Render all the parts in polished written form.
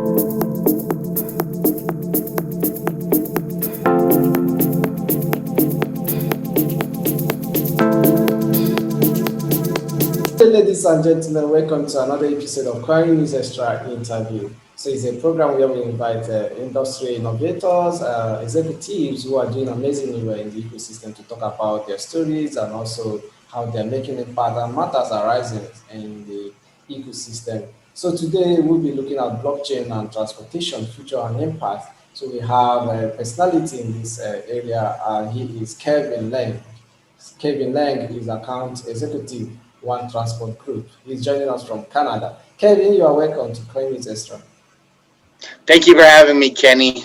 Hey, ladies and gentlemen, welcome to another episode of CoinNewsExtra interview. So it's a program where we invite industry innovators, executives who are doing amazingly well in the ecosystem to talk about their stories and also how they're making impact and matters arising in the ecosystem. So today we'll be looking at blockchain and transportation, future and impact. So we have a personality in this area, and he is Kevin Lang. Kevin Lang is account executive, One Transport Group. He's joining us from Canada. Kevin, you are welcome to Coin Extra. Thank you for having me, Kenny.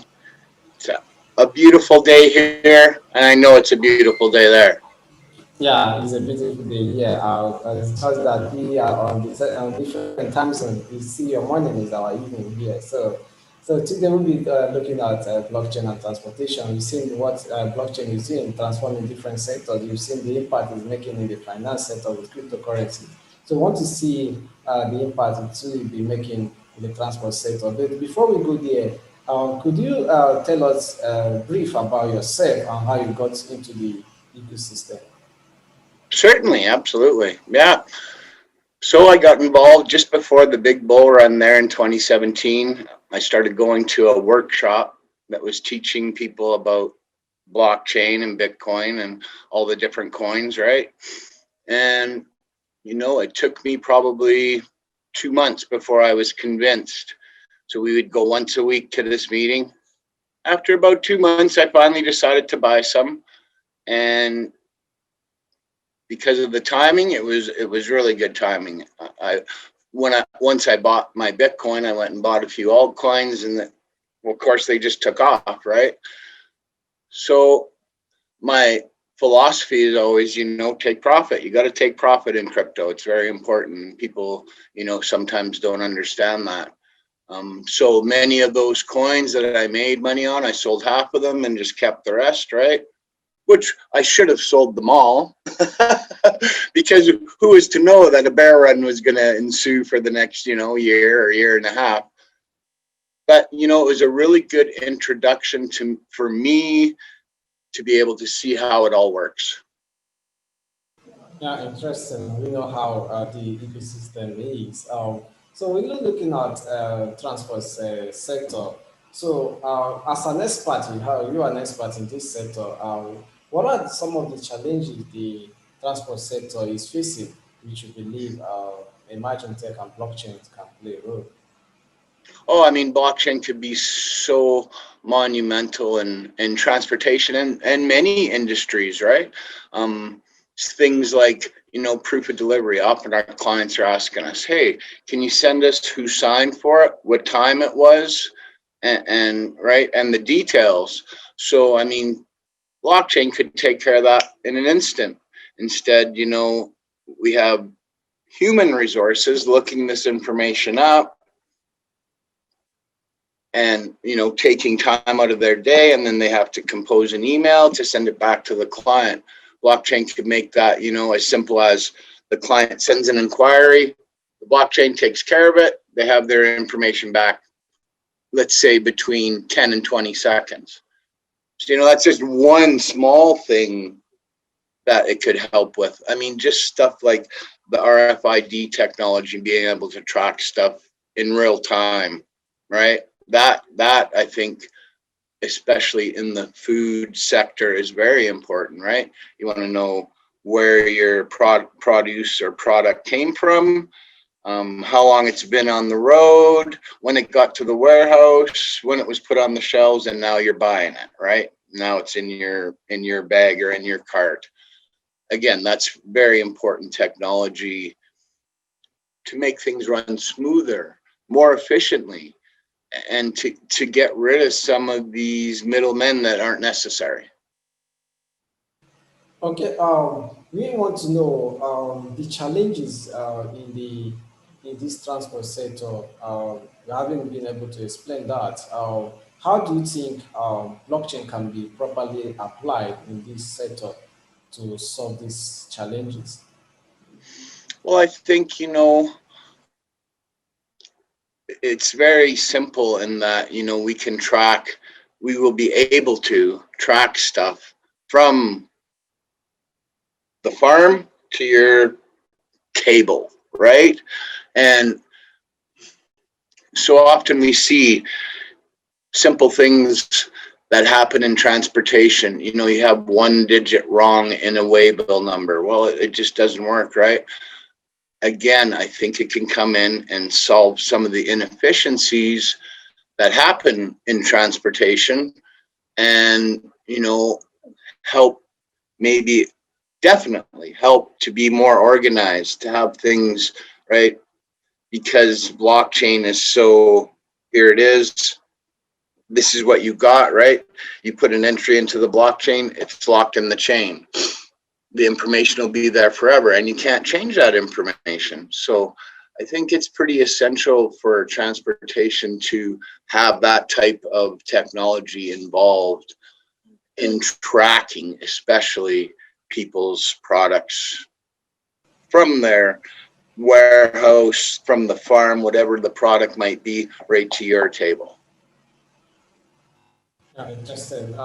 It's a beautiful day here, and I know it's a beautiful day there. Yeah, it's a beautiful day here. It's just that we are on different time zones. You see, your morning is our evening here. So today we'll be looking at blockchain and transportation. You've seen what blockchain is doing, transforming different sectors. You've seen the impact it's making in the finance sector with cryptocurrency. So we want to see the impact it will be making in the transport sector. But before we go there, could you tell us brief about yourself and how you got into the ecosystem? Certainly, absolutely. Yeah. So I got involved just before the big bull run there in 2017. I started going to a workshop that was teaching people about blockchain and Bitcoin and all the different coins, right? And, it took me probably 2 months before I was convinced. So we would go once a week to this meeting. After about 2 months, I finally decided to buy some. And because of the timing, it was really good timing. Once I bought my Bitcoin, I went and bought a few altcoins, and well, of course they just took off, right? So my philosophy is always, take profit. You got to take profit in crypto. It's very important. People, sometimes don't understand that. So many of those coins that I made money on, I sold half of them and just kept the rest, right? Which I should have sold them all because who is to know that a bear run was going to ensue for the next, year or year and a half. But, it was a really good introduction for me to be able to see how it all works. Yeah, interesting. We know how the ecosystem is. So we're looking at transport sector. So as an expert, you are an expert in this sector. What are some of the challenges the transport sector is facing, which you believe emerging tech and blockchain can play a role? Oh, I mean, blockchain could be so monumental in transportation and many industries, right? Um, Things like, proof of delivery. Often our clients are asking us, hey, can you send us who signed for it, what time it was, and right, and the details. So, I mean, blockchain could take care of that in an instant. Instead, we have human resources looking this information up and taking time out of their day, and then they have to compose an email to send it back to the client. Blockchain could make that as simple as the client sends an inquiry, the blockchain takes care of it, they have their information back, let's say between 10 and 20 seconds. So that's just one small thing that it could help with. I mean, just stuff like the RFID technology, being able to track stuff in real time, right? That I think, especially in the food sector, is very important, right? You want to know where your produce or product came from, how long it's been on the road, when it got to the warehouse, when it was put on the shelves, and now you're buying it, right? Now it's in your bag or in your cart. Again, that's very important technology to make things run smoother, more efficiently, and to get rid of some of these middlemen that aren't necessary. Okay, we want to know the challenges in this transport sector. We haven't been able to explain that. How do you think blockchain can be properly applied in this sector to solve these challenges? Well, I think, it's very simple in that, you know, we will be able to track stuff from the farm to your table, right? And so often we see simple things that happen in transportation. You know, you have one digit wrong in a waybill number. Well, it just doesn't work, right? Again, I think it can come in and solve some of the inefficiencies that happen in transportation and, you know, help, maybe definitely help to be more organized, to have things, right? Because blockchain is so, here it is, this is what you got, right? You put an entry into the blockchain, it's locked in the chain. The information will be there forever and you can't change that information. So I think it's pretty essential for transportation to have that type of technology involved in tracking, especially people's products from their warehouse, from the farm, whatever the product might be, right to your table. Interesting.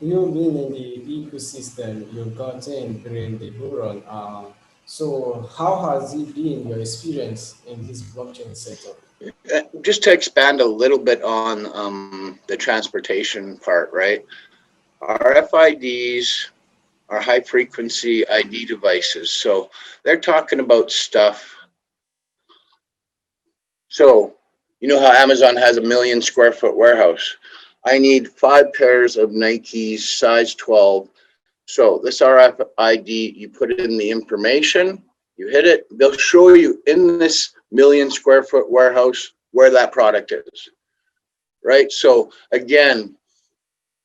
You being in the ecosystem, you got in during the bull run. So how has it been your experience in this blockchain setup? Just to expand a little bit on the transportation part, right? RFIDs are high frequency ID devices. So they're talking about stuff. So, you know how Amazon has a 1,000,000 square foot warehouse? I need 5 pairs of Nikes size 12. So this RFID, you put in the information, you hit it, they'll show you in this 1,000,000 square foot warehouse where that product is, right? So again,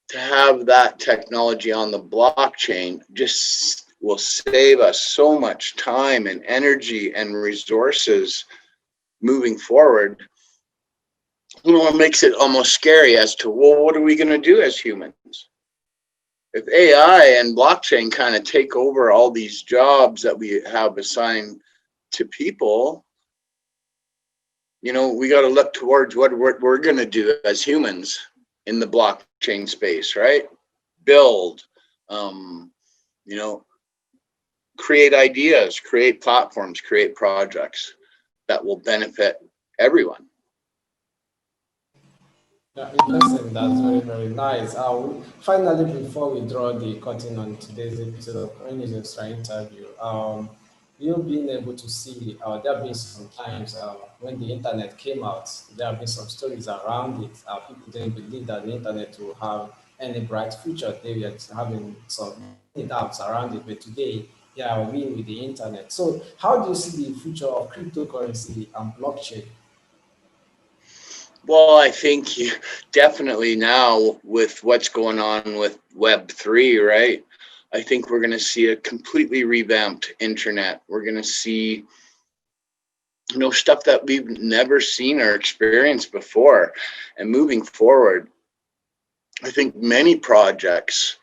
to have that technology on the blockchain just will save us so much time and energy and resources moving forward. You know, it makes it almost scary as to, well, what are we going to do as humans? If AI and blockchain kind of take over all these jobs that we have assigned to people, you know, we got to look towards what we're going to do as humans in the blockchain space, right? Build, you know, create ideas, create platforms, create projects that will benefit everyone. Yeah, interesting. That's very, very nice. Finally, before we draw the curtain on today's episode of CoinNewsExtra interview, you've been able to see there have been some times when the internet came out, there have been some stories around it. People didn't believe that the internet will have any bright future. They were having some doubts around it, but today, yeah, we with the internet. So, how do you see the future of cryptocurrency and blockchain? Well, I think definitely now with what's going on with Web3, right? I think we're going to see a completely revamped internet. We're going to see, you know, stuff that we've never seen or experienced before. And moving forward, I think many projects,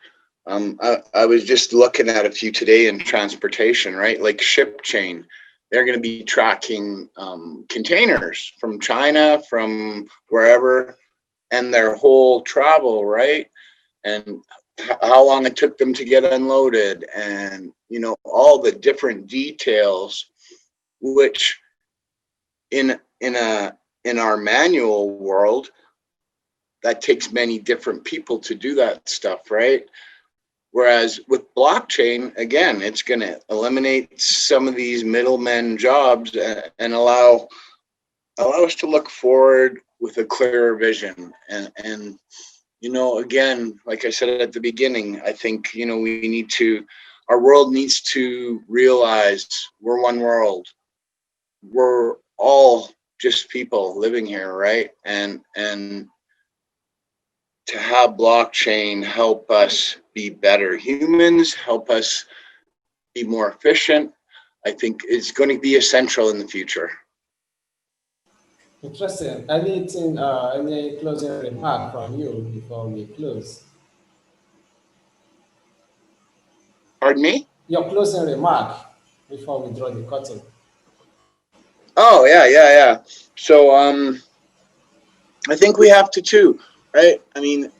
I was just looking at a few today in transportation, right? Like Ship Chain. They're going to be tracking containers from China, from wherever, and their whole travel, right? And how long it took them to get unloaded, and you know, all the different details, which in our manual world, that takes many different people to do that stuff, right? Whereas with blockchain, again, it's going to eliminate some of these middlemen jobs and allow us to look forward with a clearer vision. And you know, again, like I said at the beginning, I think, you know, our world needs to realize we're one world. We're all just people living here, right? And to have blockchain help us be better humans, help us be more efficient, I think is going to be essential in the future. Interesting. Anything, any closing remark from you before we close? Pardon me? Your closing remark before we draw the curtain. Oh yeah. So I think we have to too, right? I mean,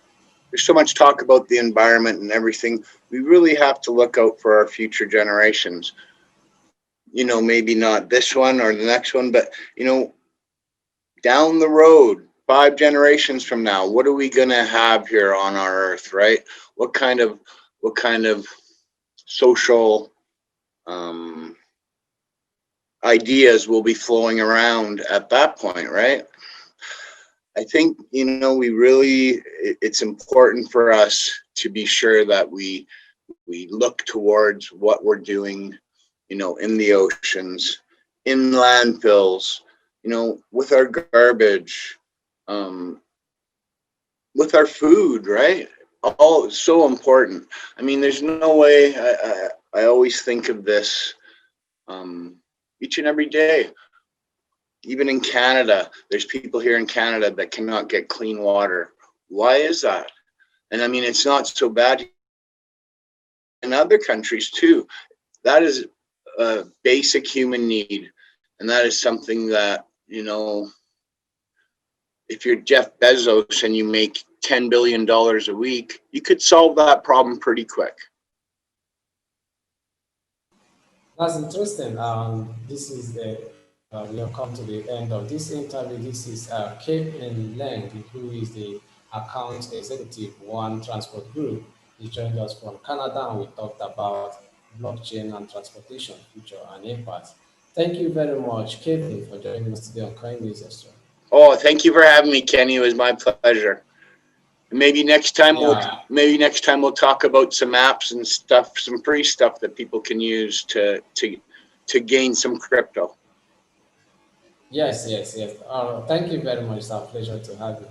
there's so much talk about the environment and everything. We really have to look out for our future generations. Maybe not this one or the next one, but down the road, 5 generations from now, what are we gonna have here on our earth, right? What kind of social um, ideas will be flowing around at that point, right? I think we really it's important for us to be sure that we look towards what we're doing, in the oceans, in landfills, with our garbage, um, with our food, right? All so important. I mean, there's no way. I always think of this um, each and every day. Even in Canada, there's people here in Canada that cannot get clean water. Why is that? And I mean, it's not so bad in other countries too. That is a basic human need, and that is something that if you're Jeff Bezos and you make $10 billion a week, you could solve that problem pretty quick. That's interesting. This is we have come to the end of this interview. This is Kevin Lange, who is the account executive One Transport Group. He joined us from Canada, and we talked about blockchain and transportation future and impact. Thank you very much, Kevin, for joining us today on Coin News Extra. Oh, thank you for having me, Kenny. It was my pleasure. Maybe next time we'll Yeah, talk about some apps and stuff, some free stuff that people can use to gain some crypto. yes. Thank you very much. It's our pleasure to have you.